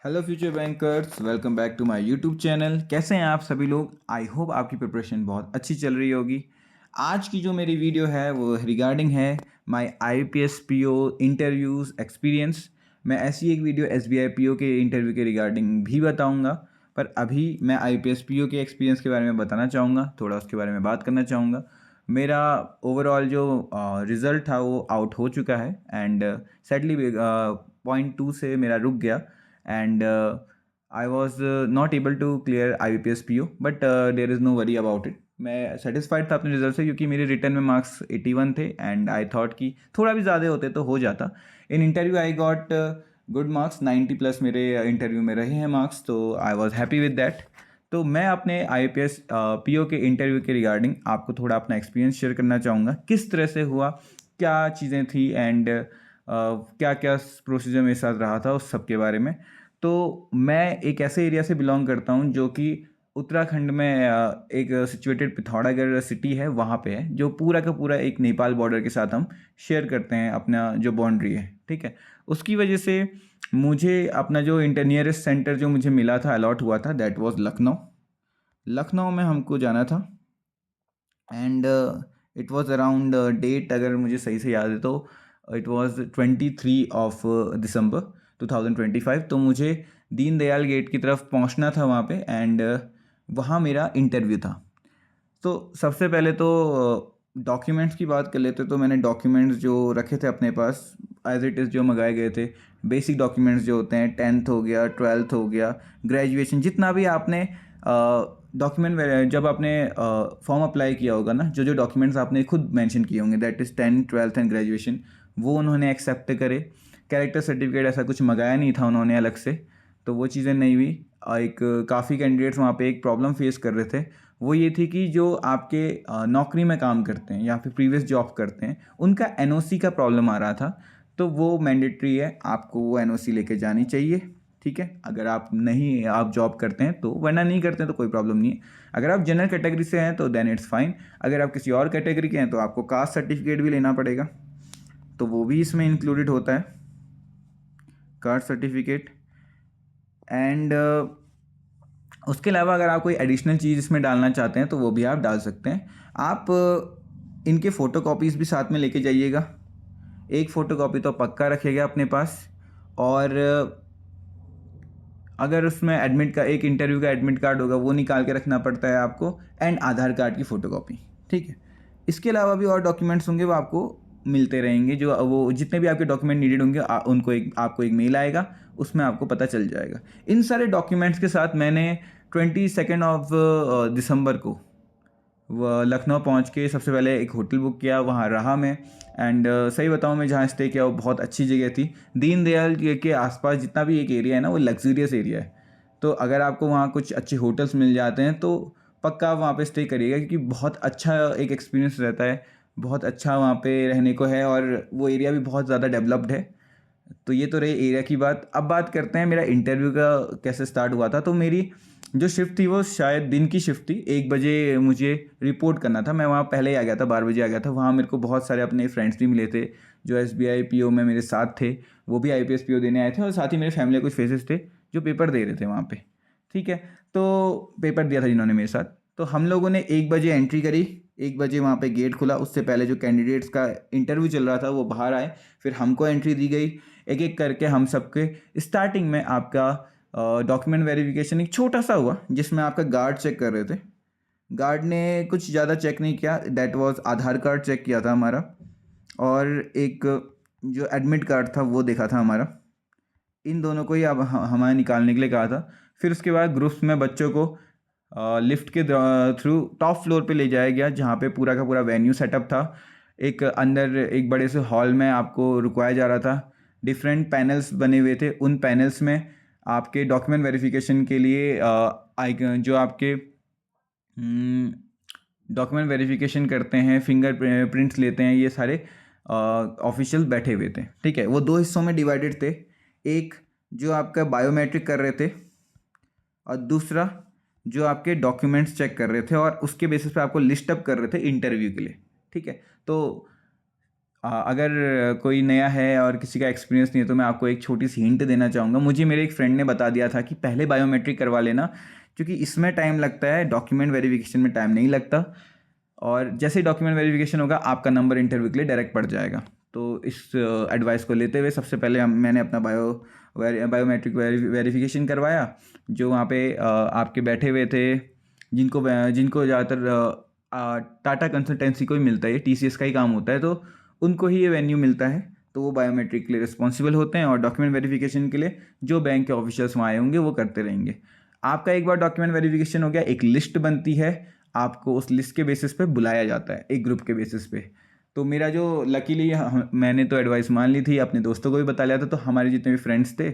Hello future bankers, welcome back to my YouTube channel. कैसे हैं आप सभी लोग? आई होप आपकी प्रिपरेशन बहुत अच्छी चल रही होगी। आज की जो मेरी वीडियो है वो रिगार्डिंग है my IPS PO interviews experience. मैं ऐसी एक वीडियो एसबीआई पीओ के इंटरव्यू के रिगार्डिंग भी बताऊंगा, पर अभी मैं आईपीएस पीओ के एक्सपीरियंस के बारे में बताना चाहूँगा, थोड़ा उसके बारे में बात करना चाहूँगा। मेरा ओवरऑल जो रिज़ल्ट था वो आउट हो चुका है एंड सैडली .2 से मेरा रुक गया and I was not able to clear IBPS PO, but there is no worry about it. मैं सेटिस्फाइड था अपने रिजल्ट से, क्योंकि मेरे रिटर्न में मार्क्स 81 थे एंड आई थॉट कि थोड़ा भी ज़्यादा होते तो हो जाता। In interview I got good marks, 90 plus मेरे इंटरव्यू में रहे हैं मार्क्स, तो I was happy with that. तो मैं अपने IPS PO के इंटरव्यू के रिगार्डिंग आपको थोड़ा अपना एक्सपीरियंस शेयर करना चाहूँगा, किस तरह से हुआ, क्या चीज़ें थी एंड क्या क्या प्रोसीजर मेरे साथ रहा था उस सब के बारे में। तो मैं एक ऐसे एरिया से बिलोंग करता हूँ जो कि उत्तराखंड में एक सिचुएटेड पिथौरागढ़ सिटी है, वहाँ पे है, जो पूरा का पूरा एक नेपाल बॉर्डर के साथ हम शेयर करते हैं अपना जो बाउंड्री है, ठीक है। उसकी वजह से मुझे अपना जो नियरेस्ट सेंटर जो मुझे मिला था, अलॉट हुआ था, दैट वाज लखनऊ। लखनऊ में हमको जाना था and it was around that, अगर मुझे सही से याद है तो इट वाज 23 ऑफ दिसंबर 2025। तो मुझे दीनदयाल गेट की तरफ पहुंचना था वहाँ पे एंड वहाँ मेरा इंटरव्यू था। तो सबसे पहले तो डॉक्यूमेंट्स की बात कर लेते, तो मैंने डॉक्यूमेंट्स जो रखे थे अपने पास एज इट इज़ जो मंगाए गए थे, बेसिक डॉक्यूमेंट्स जो होते हैं, 10th हो गया, 12th हो गया, ग्रेजुएशन, जितना भी आपने डॉक्यूमेंट जब आपने फॉर्म अप्लाई किया होगा ना, जो जो डॉक्यूमेंट्स आपने खुद मेंशन किए होंगे, that is 10th 12th and graduation, वो उन्होंने एक्सेप्ट करे। कैरेक्टर सर्टिफिकेट ऐसा कुछ मंगाया नहीं था उन्होंने अलग से, तो वो चीज़ें नहीं हुई। एक काफ़ी कैंडिडेट्स वहाँ पे एक प्रॉब्लम फेस कर रहे थे, वो ये थी कि जो आपके नौकरी में काम करते हैं या फिर प्रीवियस जॉब करते हैं, उनका एनओसी का प्रॉब्लम आ रहा था। तो वो मैंडेटरी है, आपको वो एनओसी लेके जानी चाहिए, ठीक है। अगर आप नहीं आप जॉब करते हैं तो, वरना नहीं करते हैं तो कोई प्रॉब्लम नहीं है। अगर आप जनरल कैटेगरी से हैं तो देन इट्स फाइन। अगर आप किसी और कैटेगरी के हैं तो आपको कास्ट सर्टिफिकेट भी लेना पड़ेगा, तो वो भी इसमें इंक्लूडेड होता है, कास्ट सर्टिफिकेट। एंड उसके अलावा अगर आप कोई एडिशनल चीज़ इसमें डालना चाहते हैं तो वो भी आप डाल सकते हैं। आप इनके फ़ोटो कॉपीज़ भी साथ में लेके जाइएगा, एक फ़ोटो कॉपी तो पक्का रखिएगा अपने पास। और अगर उसमें एडमिट का एक इंटरव्यू का एडमिट कार्ड होगा, वो निकाल के रखना पड़ता है आपको, एंड आधार कार्ड की फ़ोटो कॉपी, ठीक है। इसके अलावा भी और डॉक्यूमेंट्स होंगे, वो आपको मिलते रहेंगे, जो वो जितने भी आपके डॉक्यूमेंट नीडेड होंगे उनको आपको एक मेल आएगा, उसमें आपको पता चल जाएगा। इन सारे डॉक्यूमेंट्स के साथ मैंने 22 ऑफ दिसंबर को लखनऊ पहुंच के सबसे पहले एक होटल बुक किया, वहाँ रहा मैं। एंड सही बताऊँ, मैं जहाँ स्टे किया वो बहुत अच्छी जगह थी। दीनदयाल के आसपास जितना भी एक एरिया है ना, वो लग्जूरियस एरिया है। तो अगर आपको वहाँ कुछ अच्छे होटल्स मिल जाते हैं तो पक्का आप वहाँ पे स्टे करिएगा, क्योंकि बहुत अच्छा एक एक्सपीरियंस रहता है, बहुत अच्छा वहाँ पे रहने को है, और वो एरिया भी बहुत ज़्यादा डेवलप्ड है। तो ये तो रही एरिया की बात। अब बात करते हैं मेरा इंटरव्यू का कैसे स्टार्ट हुआ था। तो मेरी जो शिफ्ट थी वो शायद दिन की शिफ्ट थी, 1 बजे मुझे रिपोर्ट करना था। मैं वहाँ पहले ही आ गया था, 12 बजे आ गया था। वहाँ मेरे को बहुत सारे अपने फ्रेंड्स भी मिले थे जो SBI PO में मेरे साथ थे, वो भी IPS PO देने आए थे, और साथ ही मेरे फैमिली कुछ फेसेस थे जो पेपर दे रहे थे वहाँ पे, ठीक है। तो पेपर दिया था जिन्होंने मेरे साथ। तो हम लोगों ने 1 बजे एंट्री करी, 1 बजे वहाँ पे गेट खुला। उससे पहले जो कैंडिडेट्स का इंटरव्यू चल रहा था वो बाहर आए, फिर हमको एंट्री दी गई। एक एक करके हम सबके स्टार्टिंग में आपका डॉक्यूमेंट वेरिफिकेशन एक छोटा सा हुआ, जिसमें आपका गार्ड चेक कर रहे थे। गार्ड ने कुछ ज़्यादा चेक नहीं किया, that was Aadhaar card check किया था हमारा, और एक जो एडमिट कार्ड था वो देखा था हमारा। इन दोनों को ही अब हमारे निकालने के लिए कहा था। फिर उसके बाद ग्रुप्स में बच्चों को लिफ्ट के थ्रू टॉप फ्लोर पे ले जाया गया, जहाँ पे पूरा का पूरा वेन्यू सेटअप था। एक अंदर एक बड़े से हॉल में आपको रुकवाया जा रहा था। डिफरेंट पैनल्स बने हुए थे, उन पैनल्स में आपके डॉक्यूमेंट वेरिफिकेशन के लिए जो आपके डॉक्यूमेंट वेरिफिकेशन करते हैं, फिंगर प्रिंट्स लेते हैं, ये सारे ऑफिशियल बैठे हुए थे, ठीक है। वो 2 हिस्सों में डिवाइडेड थे, एक जो आपका बायोमेट्रिक कर रहे थे, और दूसरा जो आपके डॉक्यूमेंट्स चेक कर रहे थे, और उसके बेसिस पे आपको लिस्ट अप कर रहे थे इंटरव्यू के लिए, ठीक है। तो अगर कोई नया है और किसी का एक्सपीरियंस नहीं है तो मैं आपको एक छोटी सी हिंट देना चाहूँगा। मुझे मेरे एक फ्रेंड ने बता दिया था कि पहले बायोमेट्रिक करवा लेना, क्योंकि इसमें टाइम लगता है, डॉक्यूमेंट वेरिफिकेशन में टाइम नहीं लगता। और जैसे ही डॉक्यूमेंट वेरिफिकेशन होगा आपका नंबर इंटरव्यू के लिए डायरेक्ट पड़ जाएगा। तो इस एडवाइस को लेते हुए सबसे पहले मैंने अपना बायोमेट्रिक वेरिफिकेशन करवाया। जो वहाँ पे आपके बैठे हुए थे, जिनको ज़्यादातर टाटा कंसल्टेंसी को ही मिलता है, ये टीसीएस का ही काम होता है, तो उनको ही ये वेन्यू मिलता है। तो वो बायोमेट्रिक के लिए रिस्पॉन्सिबल होते हैं और डॉक्यूमेंट वेरिफिकेशन के लिए जो बैंक के ऑफिसर्स वहाँ आए होंगे वो करते रहेंगे। आपका एक बार डॉक्यूमेंट वेरिफिकेशन हो गया, एक लिस्ट बनती है, आपको उस लिस्ट के बेसिस पे बुलाया जाता है, एक ग्रुप के बेसिस पे। तो मेरा जो लकीली मैंने तो एडवाइस मान ली थी, अपने दोस्तों को भी बता लिया था, तो हमारे जितने भी फ्रेंड्स थे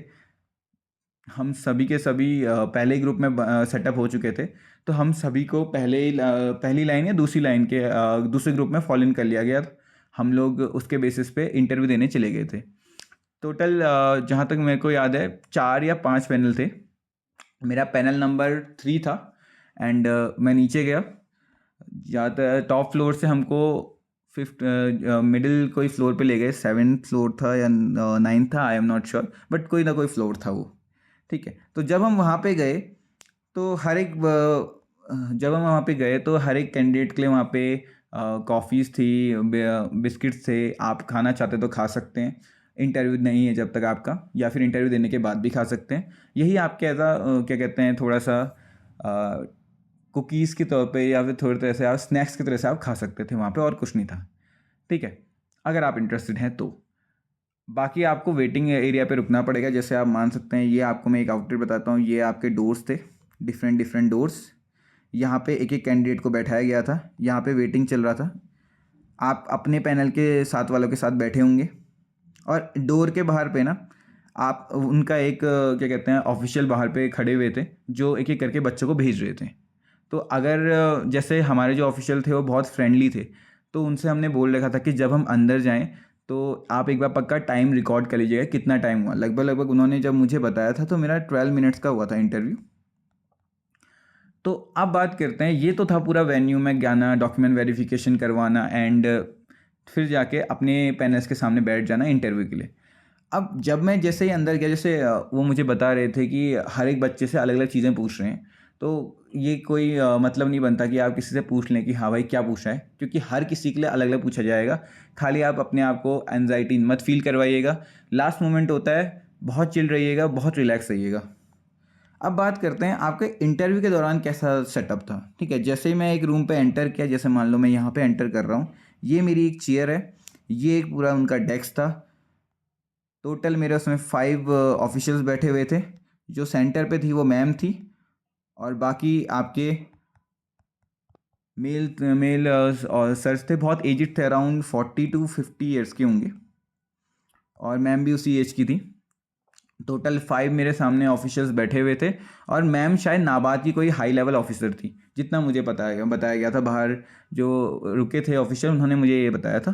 हम सभी के सभी पहले ही ग्रुप में सेटअप हो चुके थे। तो हम सभी को पहली लाइन या दूसरी लाइन के दूसरे ग्रुप में फॉलो इन कर लिया गया। हम लोग उसके बेसिस पे इंटरव्यू देने चले गए थे। टोटल जहाँ तक मेरे को याद है 4 या 5 पैनल थे। मेरा पैनल नंबर 3 था। एंड मैं नीचे गया। ज़्यादातर टॉप फ्लोर से हमको फिफ्थ मिडिल कोई फ्लोर पे ले गए। 7th फ्लोर था या 9th था, I am not sure, but कोई ना कोई फ्लोर था वो। ठीक है। तो जब हम वहाँ पे गए तो जब हम वहाँ पे गए तो हर एक कैंडिडेट के लिए वहाँ पे कॉफ़ीज़ थी, बिस्किट्स थे। आप खाना चाहते तो खा सकते हैं, इंटरव्यू नहीं है जब तक आपका, या फिर इंटरव्यू देने के बाद भी खा सकते हैं। यही आपके क्या कहते हैं, थोड़ा सा कुकीज़ के तौर पे या फिर थोड़ी तरह से आप स्नैक्स की तरह से आप खा सकते थे वहाँ पे, और कुछ नहीं था। ठीक है, अगर आप इंटरेस्टेड हैं तो। बाकी आपको वेटिंग एरिया पे रुकना पड़ेगा। जैसे आप मान सकते हैं, ये आपको मैं एक आउटलेट बताता हूँ। ये आपके डोर्स थे, डिफरेंट डिफरेंट डोर्स। यहाँ पे एक एक कैंडिडेट को बैठाया गया था, यहाँ पे वेटिंग चल रहा था। आप अपने पैनल के साथ वालों के साथ बैठे होंगे, और डोर के बाहर पे ना आप उनका एक क्या कहते हैं ऑफिशियल बाहर पे खड़े हुए थे, जो एक एक करके बच्चों को भेज रहे थे। तो अगर जैसे हमारे जो ऑफिशियल थे वो बहुत फ्रेंडली थे, तो उनसे हमने बोल रखा था कि जब हम अंदर जाएं तो आप एक बार पक्का टाइम रिकॉर्ड कर लीजिएगा, कितना टाइम हुआ। लगभग लगभग उन्होंने जब मुझे बताया था तो मेरा 12 मिनट्स का हुआ था इंटरव्यू। तो अब बात करते हैं, ये तो था पूरा वेन्यू में जाना, डॉक्यूमेंट वेरिफिकेशन करवाना, एंड फिर जाके अपने पैनल्स के सामने बैठ जाना इंटरव्यू के लिए। अब जब मैं जैसे ही अंदर गया, जैसे वो मुझे बता रहे थे कि हर एक बच्चे से अलग अलग चीज़ें पूछ रहे हैं, तो ये कोई मतलब नहीं बनता कि आप किसी से पूछ लें कि हाँ भाई क्या पूछा है, क्योंकि हर किसी के लिए अलग अलग पूछा जाएगा। खाली आप अपने आप को एनजाइटी मत फील करवाइएगा। लास्ट मोमेंट होता है, बहुत चिल रहिएगा, बहुत रिलैक्स रहिएगा। अब बात करते हैं आपके इंटरव्यू के दौरान कैसा सेटअप था। ठीक है, जैसे ही मैं एक रूम पे एंटर किया, जैसे मान लो मैं यहाँ पे एंटर कर रहा हूँ, ये मेरी एक चेयर है, ये एक पूरा उनका डेस्क था। टोटल मेरे उसमें 5 ऑफिशियल्स बैठे हुए थे। जो सेंटर पे थी वो मैम थी, और बाकी आपके मेल मेल और सर्स थे, बहुत एजिड थे, अराउंड 40 to 50 ईयर्स के होंगे, और मैम भी उसी एज की थी। टोटल 5 मेरे सामने ऑफिसर्स बैठे हुए थे, और मैम शायद नाबाद की कोई हाई लेवल ऑफिसर थी, जितना मुझे बताया गया था। बाहर जो रुके थे ऑफिसर, उन्होंने मुझे ये बताया था।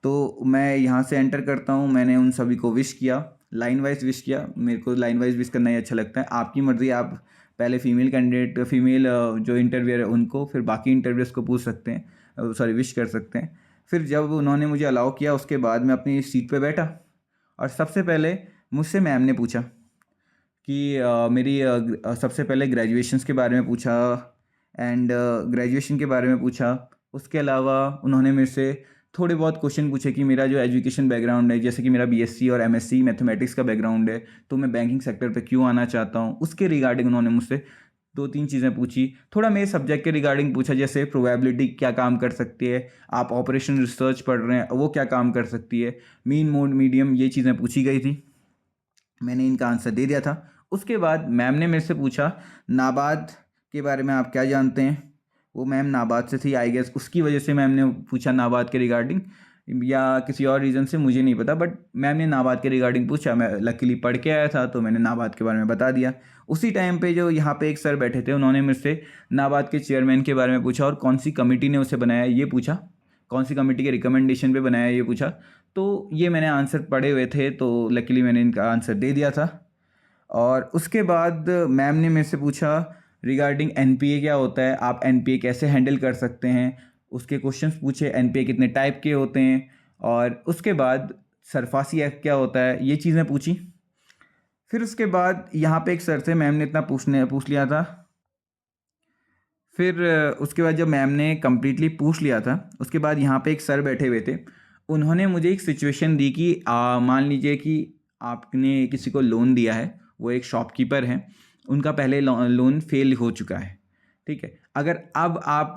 तो मैं यहाँ से एंटर करता हूँ, मैंने उन सभी को विश किया, लाइन वाइज विश किया। मेरे को लाइन वाइज विश करना ही अच्छा लगता है। आपकी मर्ज़ी, आप पहले फीमेल जो इंटरव्यूअर है उनको, फिर बाकी इंटरव्यूअर्स को पूछ सकते हैं, सॉरी विश कर सकते हैं। फिर जब उन्होंने मुझे अलाउ किया, उसके बाद मैं अपनी सीट पे बैठा, और सबसे पहले मुझसे मैम ने पूछा कि सबसे पहले ग्रेजुएशंस के बारे में पूछा, एंड ग्रेजुएशन के बारे में पूछा। उसके अलावा उन्होंने मेरे से थोड़े बहुत क्वेश्चन पूछे कि मेरा जो एजुकेशन बैकग्राउंड है, जैसे कि मेरा बीएससी और एमएससी मैथमेटिक्स का बैकग्राउंड है, तो मैं बैंकिंग सेक्टर पे क्यों आना चाहता हूँ, उसके रिगार्डिंग उन्होंने मुझसे 2-3 चीज़ें पूछी। थोड़ा मेरे सब्जेक्ट के रिगार्डिंग पूछा, जैसे प्रोबेबिलिटी क्या काम कर सकती है, आप ऑपरेशन रिसर्च पढ़ रहे हैं वो क्या काम कर सकती है, मीन मोड मीडियम, ये चीज़ें पूछी गई थी। मैंने इनका आंसर दे दिया था। उसके बाद मैम ने मेरे से पूछा नाबाद के बारे में आप क्या जानते हैं। वो मैम नाबाद से थी, आई गेस उसकी वजह से मैम ने पूछा नाबाद के रिगार्डिंग, या किसी और रीज़न से मुझे नहीं पता, बट मैम ने नाबाद के रिगार्डिंग पूछा। मैं लकीली पढ़ के आया था, तो मैंने नाबाद के बारे में बता दिया। उसी टाइम पे जो यहाँ पे एक सर बैठे थे, उन्होंने मुझसे नाबाद के चेयरमैन के बारे में पूछा, और कौन सी कमेटी ने उसे बनाया ये पूछा, कौन सी कमेटी के रिकमेंडेशन पे बनाया ये पूछा। तो ये मैंने आंसर पढ़े हुए थे, तो लकीली मैंने इनका आंसर दे दिया था। और उसके बाद मैम ने मेरे से पूछा रिगार्डिंग एनपीए क्या होता है, आप एनपीए कैसे हैंडल कर सकते हैं, उसके क्वेश्चंस पूछे, एनपीए कितने टाइप के होते हैं, और उसके बाद सरफासी एक्ट क्या होता है, ये चीज़ें पूछी। फिर उसके बाद यहाँ पे एक सर से मैम ने इतना पूछ लिया था। फिर उसके बाद जब मैम ने कम्प्लीटली पूछ लिया था, उसके बाद यहाँ पे एक सर बैठे हुए थे। उन्होंने मुझे एक सिचुएशन दी कि मान लीजिए कि आपने किसी को लोन दिया है, वो एक शॉपकीपर हैं, उनका पहले लोन फेल हो चुका है, ठीक है। अगर अब आप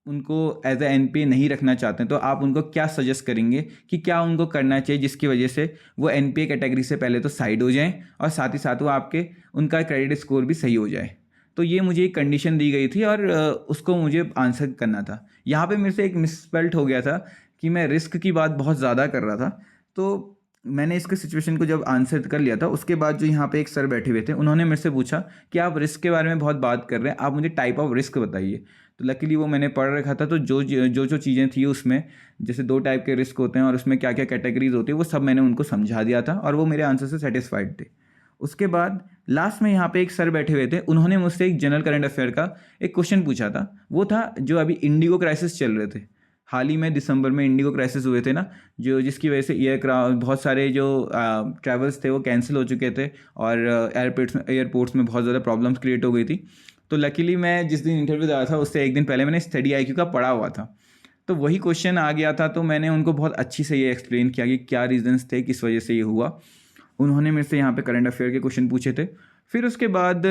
उनको एज ए एनपीए नहीं रखना चाहते हैं तो आप उनको क्या सजेस्ट करेंगे कि क्या उनको करना चाहिए जिसकी वजह से वो एनपीए कैटेगरी से पहले तो साइड हो जाएं और साथ ही साथ वो आपके उनका क्रेडिट स्कोर भी सही हो जाए। तो ये मुझे एक कंडीशन दी गई थी और उसको मुझे आंसर करना था। यहाँ पे मेरे से एक मिसस्पेल्ट हो गया था कि मैं रिस्क की बात बहुत ज़्यादा कर रहा था। तो मैंने इसके सिचुएशन को जब आंसर कर लिया था, उसके बाद जो यहाँ पे एक सर बैठे हुए थे, उन्होंने मेरे से पूछा कि आप रिस्क के बारे में बहुत बात कर रहे हैं, आप मुझे टाइप ऑफ रिस्क बताइए। तो लकीली वो मैंने पढ़ रखा था, तो जो चीज़ें थी उसमें, जैसे 2 टाइप के रिस्क होते हैं और उसमें क्या क्या कैटेगरीज होती है, वो सब मैंने उनको समझा दिया था और वो मेरे आंसर से सेटिस्फाइड थे। उसके बाद लास्ट में यहाँ पे एक सर बैठे हुए थे, उन्होंने मुझसे एक जनरल करंट अफेयर का एक क्वेश्चन पूछा था। वो था जो अभी इंडिगो क्राइसिस चल रहे थे, हाल ही में दिसंबर में इंडिगो क्राइसिस हुए थे ना, जो जिसकी वजह से बहुत सारे जो ट्रैवल्स थे वो कैंसिल हो चुके थे और एयरपोर्ट्स में बहुत ज़्यादा प्रॉब्लम्स क्रिएट हो गई थी। तो लकीली मैं जिस दिन इंटरव्यू दिया था उससे एक दिन पहले मैंने स्टडी आईक्यू का पढ़ा हुआ था, तो वही क्वेश्चन आ गया था। तो मैंने उनको बहुत अच्छी से ये एक्सप्लेन किया कि क्या रीजंस थे, किस वजह से ये हुआ। उन्होंने मेरे से यहाँ पे करंट अफेयर के क्वेश्चन पूछे थे। फिर उसके बाद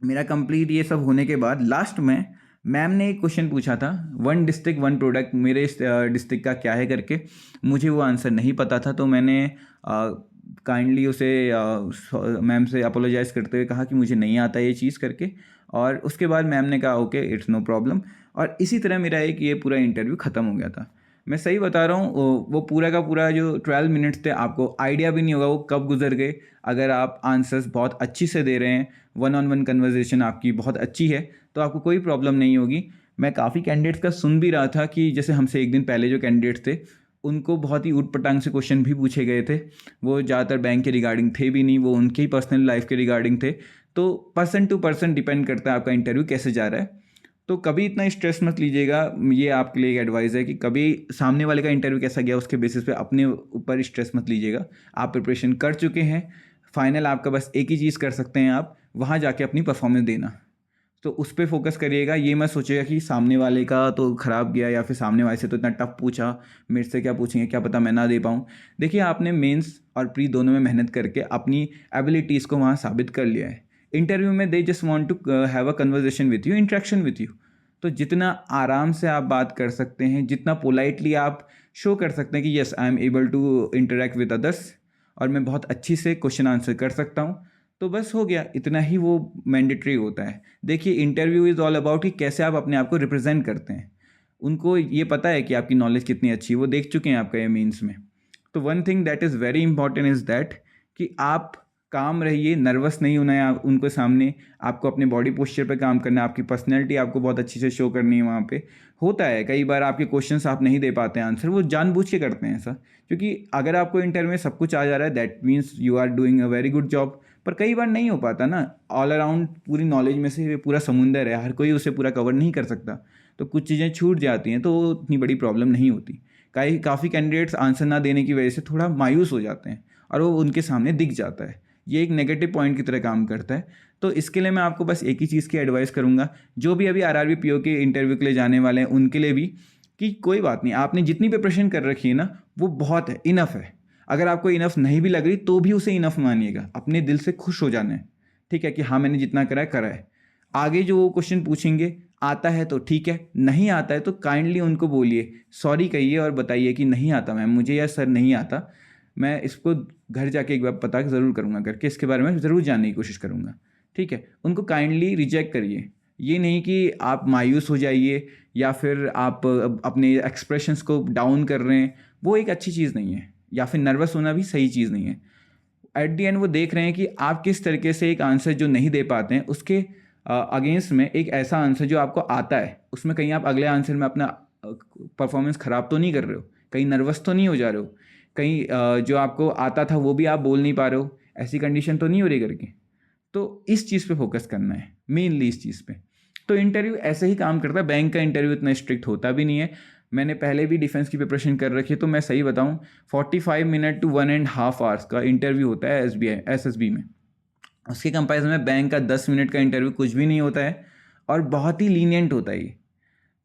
मेरा कंप्लीट ये सब होने के बाद लास्ट में मैम ने एक क्वेश्चन पूछा था, 1 डिस्ट्रिक्ट 1 प्रोडक्ट, मेरे डिस्ट्रिक्ट का क्या है करके। मुझे वो आंसर नहीं पता था, तो मैंने काइंडली उसे मैम से अपोलोजाइज़ करते हुए कहा कि मुझे नहीं आता ये चीज़ करके। और उसके बाद मैम ने कहा ओके इट्स नो प्रॉब्लम, और इसी तरह मेरा एक ये पूरा इंटरव्यू ख़त्म हो गया था। मैं सही बता रहा हूँ, वो पूरा का पूरा जो 12 मिनट्स थे, आपको आइडिया भी नहीं होगा वो कब गुजर गए। अगर आप आंसर्स बहुत अच्छी से दे रहे हैं, 1-on-1 कन्वर्जेशन आपकी बहुत अच्छी है, तो आपको कोई प्रॉब्लम नहीं होगी। मैं काफ़ी कैंडिडेट्स का सुन भी रहा था कि जैसे हमसे एक दिन पहले जो कैंडिडेट्स थे, उनको बहुत ही ऊट पटांग से क्वेश्चन भी पूछे गए थे। वो ज़्यादातर बैंक के रिगार्डिंग थे भी नहीं, वो उनके ही पर्सनल लाइफ के रिगार्डिंग थे। तो पर्सन टू पर्सन डिपेंड करता है आपका इंटरव्यू कैसे जा रहा है। तो कभी इतना स्ट्रेस मत लीजिएगा, ये आपके लिए एक एडवाइस है कि कभी सामने वाले का इंटरव्यू कैसा गया उसके बेसिस पे अपने ऊपर स्ट्रेस मत लीजिएगा। आप प्रिपरेशन कर चुके हैं, फाइनल आपका बस एक ही चीज़ कर सकते हैं, आप वहाँ जाके अपनी परफॉर्मेंस देना। तो उस पर फोकस करिएगा, ये मत सोचिएगा कि सामने वाले का तो ख़राब गया या फिर सामने वाले से तो इतना टफ पूछा, मेरे से क्या पूछेंगे, क्या पता मैं ना दे पाऊँ। देखिए आपने मेंस और प्री दोनों में मेहनत करके अपनी एबिलिटीज़ को वहाँ साबित कर लिया है। इंटरव्यू में they just want to have a conversation with you, interaction with you. तो जितना आराम से आप बात कर सकते हैं, जितना पोलाइटली आप शो कर सकते हैं कि yes I am able to interact with others और मैं बहुत अच्छी से क्वेश्चन आंसर कर सकता हूँ, तो बस हो गया, इतना ही वो मैंडेटरी होता है। देखिए इंटरव्यू इज़ ऑल अबाउट कि कैसे आप अपने आप को रिप्रेजेंट करते हैं। उनको ये पता है कि आपकी नॉलेज कितनी अच्छी है, वो देख चुके हैं आपका ये मीन्स में। तो one thing that is very important is that कि आप काम रहिए, नर्वस नहीं होना है आप उनको सामने। आपको अपने बॉडी पोस्चर पे काम करना है, आपकी पर्सनैलिटी आपको बहुत अच्छी से शो करनी है वहाँ पे। होता है कई बार आपके क्वेश्चंस आप नहीं दे पाते हैं आंसर, वो जानबूझ के करते हैं ऐसा, क्योंकि अगर आपको इंटरव्यू में सब कुछ आ जा रहा है that means you are doing a very good job. पर कई बार नहीं हो पाता ना, ऑल अराउंड पूरी नॉलेज में से पूरा समुंदर है, हर कोई उसे पूरा कवर नहीं कर सकता, तो कुछ चीज़ें छूट जाती हैं, तो इतनी बड़ी प्रॉब्लम नहीं होती। काफ़ी कैंडिडेट्स आंसर ना देने की वजह से थोड़ा मायूस हो जाते हैं और वो उनके सामने दिख जाता है, ये एक नेगेटिव पॉइंट की तरह काम करता है। तो इसके लिए मैं आपको बस एक ही चीज़ की एडवाइस करूँगा, जो भी अभी आरआरबी पीओ के इंटरव्यू के लिए जाने वाले हैं उनके लिए भी, कि कोई बात नहीं, आपने जितनी प्रिपरेशन कर रखी है ना वो बहुत है, इनफ है। अगर आपको इनफ नहीं भी लग रही तो भी उसे इनफ मानिएगा, अपने दिल से खुश हो जाना है, ठीक है, कि हाँ मैंने जितना करा है। आगे जो वो क्वेश्चन पूछेंगे, आता है तो ठीक है, नहीं आता है तो काइंडली उनको बोलिए, सॉरी कहिए और बताइए कि नहीं आता मैम मुझे, या सर नहीं आता, मैं इसको घर जाके एक बार पता ज़रूर करूँगा करके इसके बारे में ज़रूर जानने की कोशिश करूँगा, ठीक है। उनको काइंडली रिजेक्ट करिए, ये नहीं कि आप मायूस हो जाइए या फिर आप अपने एक्सप्रेशंस को डाउन कर रहे हैं, वो एक अच्छी चीज़ नहीं है, या फिर नर्वस होना भी सही चीज़ नहीं है। एट दी एंड वो देख रहे हैं कि आप किस तरीके से एक आंसर जो नहीं दे पाते हैं उसके अगेंस्ट में एक ऐसा आंसर जो आपको आता है, उसमें कहीं आप अगले आंसर में अपना परफॉर्मेंस ख़राब तो नहीं कर रहे हो, कहीं नर्वस तो नहीं हो जा रहे हो, कहीं जो आपको आता था वो भी आप बोल नहीं पा रहे हो, ऐसी कंडीशन तो नहीं हो रही करके। तो इस चीज़ पे फोकस करना है मेनली, इस चीज़ पे। तो इंटरव्यू ऐसे ही काम करता है, बैंक का इंटरव्यू इतना स्ट्रिक्ट होता भी नहीं है। मैंने पहले भी डिफेंस की प्रिपरेशन कर रखी है, तो मैं सही बताऊं 45 मिनट टू 1.5 आवर्स का इंटरव्यू होता है SSB में। उसके कंपैरिजन में बैंक का 10 मिनट का इंटरव्यू कुछ भी नहीं होता है और बहुत ही लीनियंट होता है ये।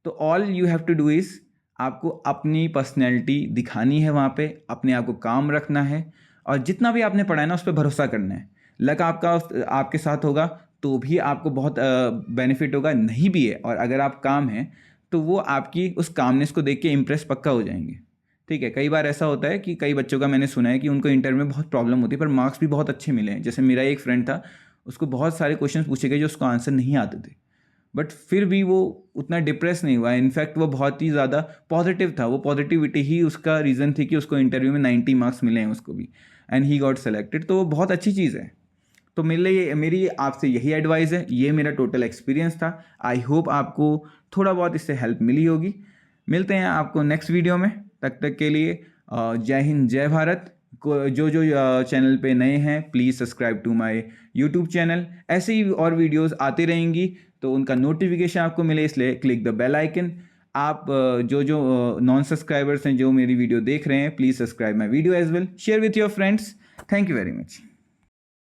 तो all you have to do is आपको अपनी पर्सनैलिटी दिखानी है वहाँ पे, अपने आप को काम रखना है और जितना भी आपने पढ़ा है ना उस पर भरोसा करना है। लक आपका आपके साथ होगा तो भी आपको बहुत बेनिफिट होगा, नहीं भी है और अगर आप काम हैं तो वो आपकी उस कामनेस को देख के इम्प्रेस पक्का हो जाएंगे। ठीक है, कई बार ऐसा होता है कि कई बच्चों का मैंने सुना है कि उनको इंटरव्यू में बहुत प्रॉब्लम होती है पर मार्क्स भी बहुत अच्छे मिले हैं। जैसे मेरा एक फ्रेंड था, उसको बहुत सारे क्वेश्चन पूछे गए जो उसको आंसर नहीं आते थे, बट फिर भी वो उतना डिप्रेस नहीं हुआ। इनफैक्ट वो बहुत ही ज़्यादा पॉजिटिव था, वो पॉजिटिविटी ही उसका रीज़न थी कि उसको इंटरव्यू में 90 मार्क्स मिले हैं उसको भी, एंड ही गॉट सेलेक्टेड। तो वो बहुत अच्छी चीज़ है। तो मेरी आपसे यही एडवाइस है, ये मेरा टोटल एक्सपीरियंस था। आई होप आपको थोड़ा बहुत इससे हेल्प मिली होगी। मिलते हैं आपको नेक्स्ट वीडियो में, तब तक के लिए जय हिंद जय भारत। जो चैनल पे नए हैं please subscribe to my YouTube channel. ऐसे ही और वीडियोस आती रहेंगी तो उनका नोटिफिकेशन आपको मिले, इसलिए क्लिक द बेल आइकन। आप जो नॉन सब्सक्राइबर्स हैं जो मेरी वीडियो देख रहे हैं, please subscribe my video as well, share with your friends. Thank you very much.